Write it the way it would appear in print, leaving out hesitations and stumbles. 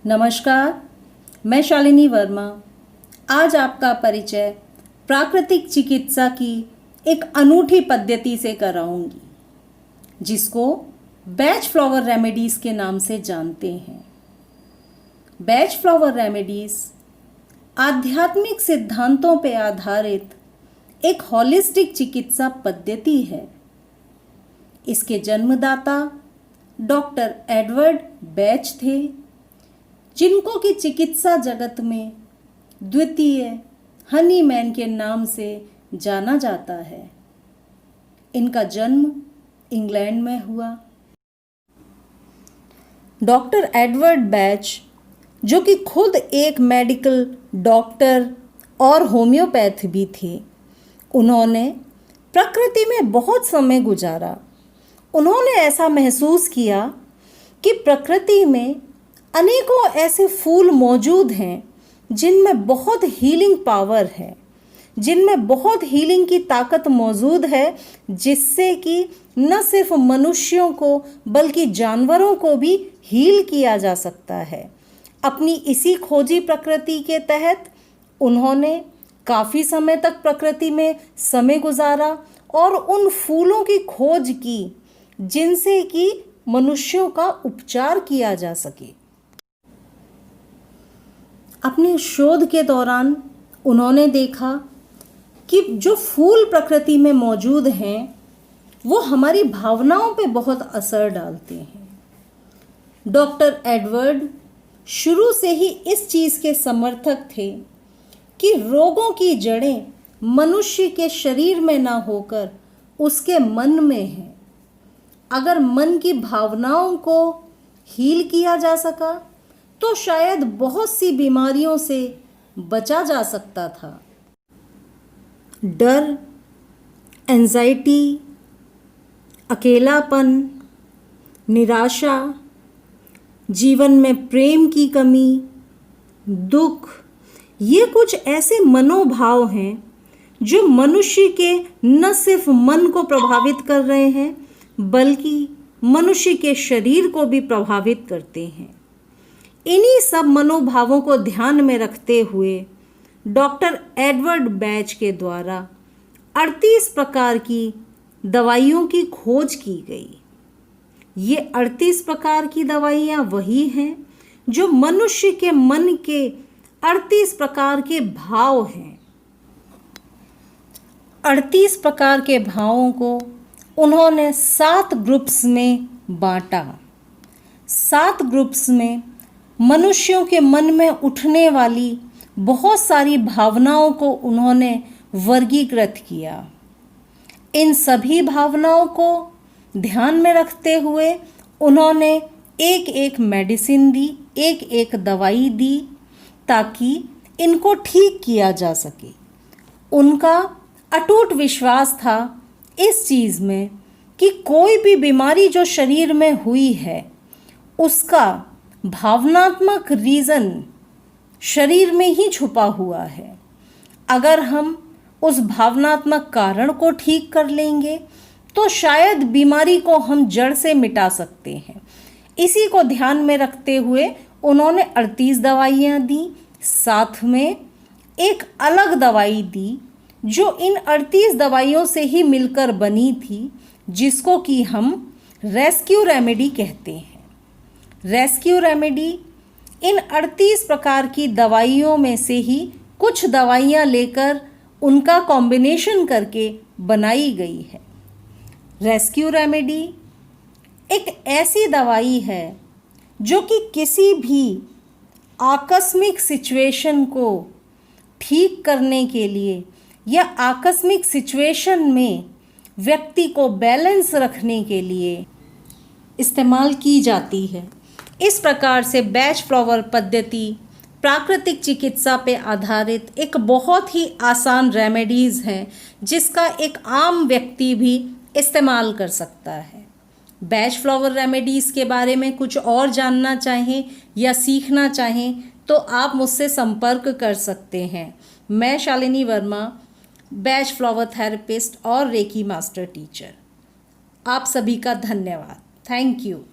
नमस्कार, मैं शालिनी वर्मा आज आपका परिचय प्राकृतिक चिकित्सा की एक अनूठी पद्धति से कराऊंगी, जिसको बैच फ्लावर रेमेडीज़ के नाम से जानते हैं। बैच फ्लावर रेमेडीज़ आध्यात्मिक सिद्धांतों पर आधारित एक हॉलिस्टिक चिकित्सा पद्धति है। इसके जन्मदाता डॉक्टर एडवर्ड बैच थे, जिनको की चिकित्सा जगत में द्वितीय हनीमैन के नाम से जाना जाता है। इनका जन्म इंग्लैंड में हुआ। डॉक्टर एडवर्ड बैच, जो कि खुद एक मेडिकल डॉक्टर और होम्योपैथ भी थे, उन्होंने प्रकृति में बहुत समय गुजारा। उन्होंने ऐसा महसूस किया कि प्रकृति में अनेकों ऐसे फूल मौजूद हैं जिनमें बहुत हीलिंग पावर है, जिनमें बहुत हीलिंग की ताकत मौजूद है, जिससे कि न सिर्फ मनुष्यों को बल्कि जानवरों को भी हील किया जा सकता है। अपनी इसी खोजी प्रकृति के तहत उन्होंने काफ़ी समय तक प्रकृति में समय गुजारा और उन फूलों की खोज की जिनसे कि मनुष्यों का उपचार किया जा सके। अपने शोध के दौरान उन्होंने देखा कि जो फूल प्रकृति में मौजूद हैं वो हमारी भावनाओं पे बहुत असर डालते हैं। डॉक्टर एडवर्ड शुरू से ही इस चीज़ के समर्थक थे कि रोगों की जड़ें मनुष्य के शरीर में ना होकर उसके मन में हैं। अगर मन की भावनाओं को हील किया जा सका तो शायद बहुत सी बीमारियों से बचा जा सकता था। डर, एंजाइटी, अकेलापन, निराशा, जीवन में प्रेम की कमी, दुख, ये कुछ ऐसे मनोभाव हैं जो मनुष्य के न सिर्फ मन को प्रभावित कर रहे हैं बल्कि मनुष्य के शरीर को भी प्रभावित करते हैं। इन्हीं सब मनोभावों को ध्यान में रखते हुए डॉक्टर एडवर्ड बैच के द्वारा 38 प्रकार की दवाइयों की खोज की गई। ये 38 प्रकार की दवाइयाँ वही हैं जो मनुष्य के मन के 38 प्रकार के भाव हैं। 38 प्रकार के भावों को उन्होंने 7 ग्रुप्स में बांटा। 7 ग्रुप्स में मनुष्यों के मन में उठने वाली बहुत सारी भावनाओं को उन्होंने वर्गीकृत किया। इन सभी भावनाओं को ध्यान में रखते हुए उन्होंने एक एक मेडिसिन दी, एक एक दवाई दी ताकि इनको ठीक किया जा सके। उनका अटूट विश्वास था इस चीज़ में कि कोई भी बीमारी जो शरीर में हुई है उसका भावनात्मक रीज़न शरीर में ही छुपा हुआ है। अगर हम उस भावनात्मक कारण को ठीक कर लेंगे तो शायद बीमारी को हम जड़ से मिटा सकते हैं। इसी को ध्यान में रखते हुए उन्होंने 38 दवाइयाँ दी, साथ में एक अलग दवाई दी जो इन 38 दवाइयों से ही मिलकर बनी थी, जिसको कि हम रेस्क्यू रेमेडी कहते हैं। रेस्क्यू रेमेडी इन 38 प्रकार की दवाइयों में से ही कुछ दवाइयाँ लेकर उनका कॉम्बिनेशन करके बनाई गई है। रेस्क्यू रेमेडी एक ऐसी दवाई है जो कि किसी भी आकस्मिक सिचुएशन को ठीक करने के लिए या आकस्मिक सिचुएशन में व्यक्ति को बैलेंस रखने के लिए इस्तेमाल की जाती है। इस प्रकार से बैच फ्लावर पद्धति प्राकृतिक चिकित्सा पे आधारित एक बहुत ही आसान रेमेडीज़ है जिसका एक आम व्यक्ति भी इस्तेमाल कर सकता है। बैच फ्लावर रेमेडीज़ के बारे में कुछ और जानना चाहें या सीखना चाहें तो आप मुझसे संपर्क कर सकते हैं। मैं Shalini Verma, batch flower therapist और रेकी मास्टर टीचर। आप सभी का धन्यवाद। Thank you.